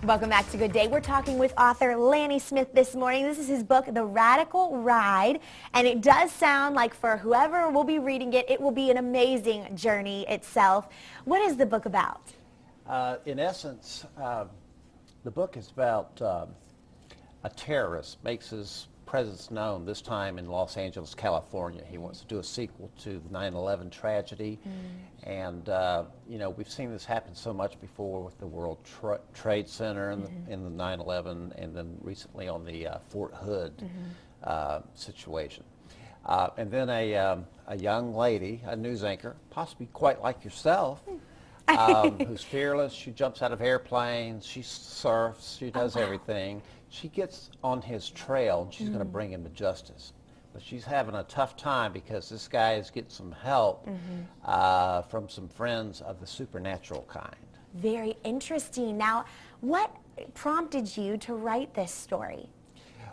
Welcome back to Good Day. We're talking with author Lanny Smith this morning. This is his book, The Radical Ride, and it does sound like for whoever will be reading it, it will be an amazing journey itself. What is the book about? In essence, the book is about a terrorist makes his presence known, this time in Los Angeles, California. He wants to do a sequel to the 9/11 tragedy. And, you know, we've seen this happen so much before with the World Trade Center in the 9/11, and then recently on the Fort Hood situation. And then a young lady, a news anchor, possibly quite like yourself, who's fearless. She jumps out of airplanes, she surfs, she does everything. She gets on his trail and she's going to bring him to justice. But she's having a tough time because this guy is getting some help from some friends of the supernatural kind. Very interesting. Now, what prompted you to write this story?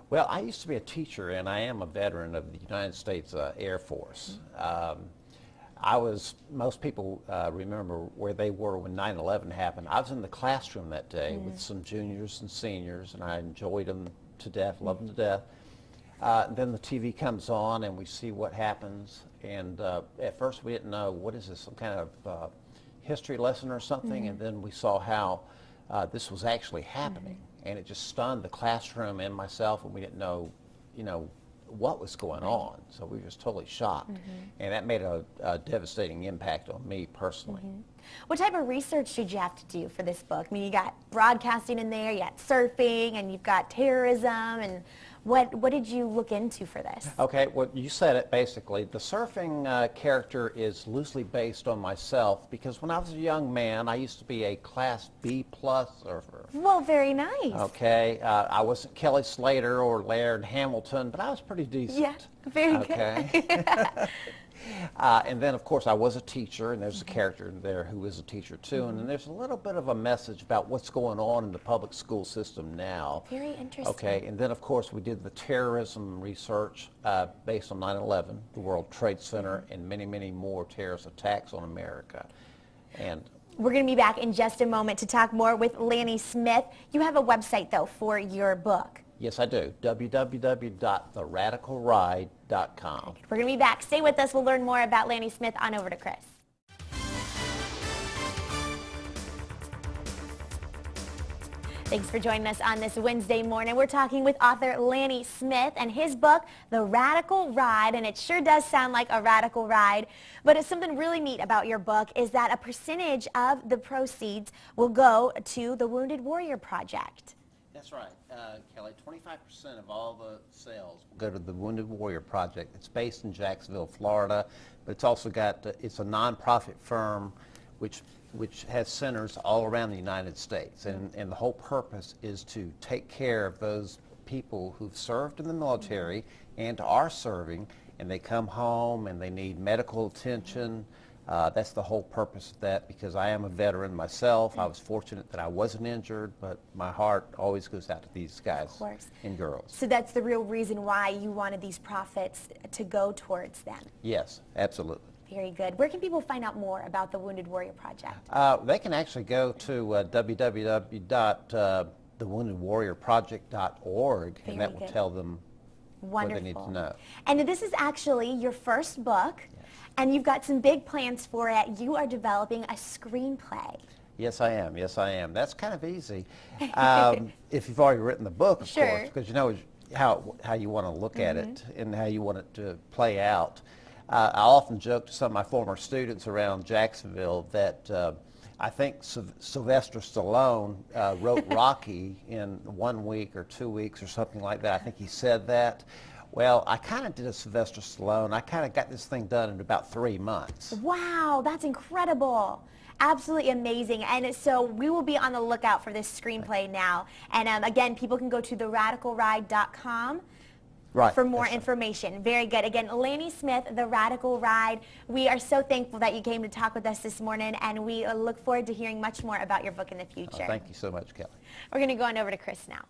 Well, I used to be a teacher, and I am a veteran of the United States Air Force. Most people remember where they were when 9/11 happened. I was in the classroom that day with some juniors and seniors, and I enjoyed them to death, loved them to death. Then the TV comes on, and we see what happens. And at first we didn't know, what is this, some kind of history lesson or something? And then we saw how this was actually happening. And it just stunned the classroom and myself, and we didn't know, you know, what was going on. So we were just totally shocked. And that made a devastating impact on me personally. What type of research did you have to do for this book? I mean, you got broadcasting in there, you got surfing, and you've got terrorism, and what did you look into for this? Okay, well, you said it basically. The surfing character is loosely based on myself because when I was a young man, I used to be a Class B+ surfer. Well, very nice. Okay, I wasn't Kelly Slater or Laird Hamilton, but I was pretty decent. Yeah, very good. And then, of course, I was a teacher, and there's a character in there who is a teacher, too. And then there's a little bit of a message about what's going on in the public school system now. Very interesting. Okay, and then, of course, we did the terrorism research based on 9/11, the World Trade Center, and many, many more terrorist attacks on America. And we're going to be back in just a moment to talk more with Lanny Smith. You have a website, though, for your book. Yes, I do. www.theradicalride.com. We're going to be back. Stay with us. We'll learn more about Lanny Smith. On over to Chris. Thanks for joining us on this Wednesday morning. We're talking with author Lanny Smith and his book, The Radical Ride, and it sure does sound like a radical ride. But it's something really neat about your book is that a percentage of the proceeds will go to the Wounded Warrior Project. That's right, Kelly. 25% of all the sales will go to the Wounded Warrior Project. It's based in Jacksonville, Florida, but it's also got, it's a nonprofit firm which has centers all around the United States. And the whole purpose is to take care of those people who've served in the military and are serving, and they come home and they need medical attention. That's the whole purpose of that, because I am a veteran myself. I was fortunate that I wasn't injured, but my heart always goes out to these guys and girls. So that's the real reason why you wanted these profits to go towards them? Yes, absolutely. Very good. Where can people find out more about the Wounded Warrior Project? They can actually go to www.thewoundedwarriorproject.org, and that will tell them what they need to know. And this is actually your first book. And you've got some big plans for it. You are developing a screenplay. Yes, I am. Yes, I am. That's kind of easy. If you've already written the book, of course, because you know how you want to look at it and how you want it to play out. I often joke to some of my former students around Jacksonville that I think Sylvester Stallone wrote Rocky in 1 week or 2 weeks or something like that. I think he said that. Well, I kind of did a Sylvester Stallone. I kind of got this thing done in about 3 months. Wow, that's incredible. Absolutely amazing. And so we will be on the lookout for this screenplay now. And again, people can go to theradicalride.com for more information. Very good. Again, Lanny Smith, The Radical Ride. We are so thankful that you came to talk with us this morning, and we look forward to hearing much more about your book in the future. Thank you so much, Kelly. We're going to go on over to Chris now.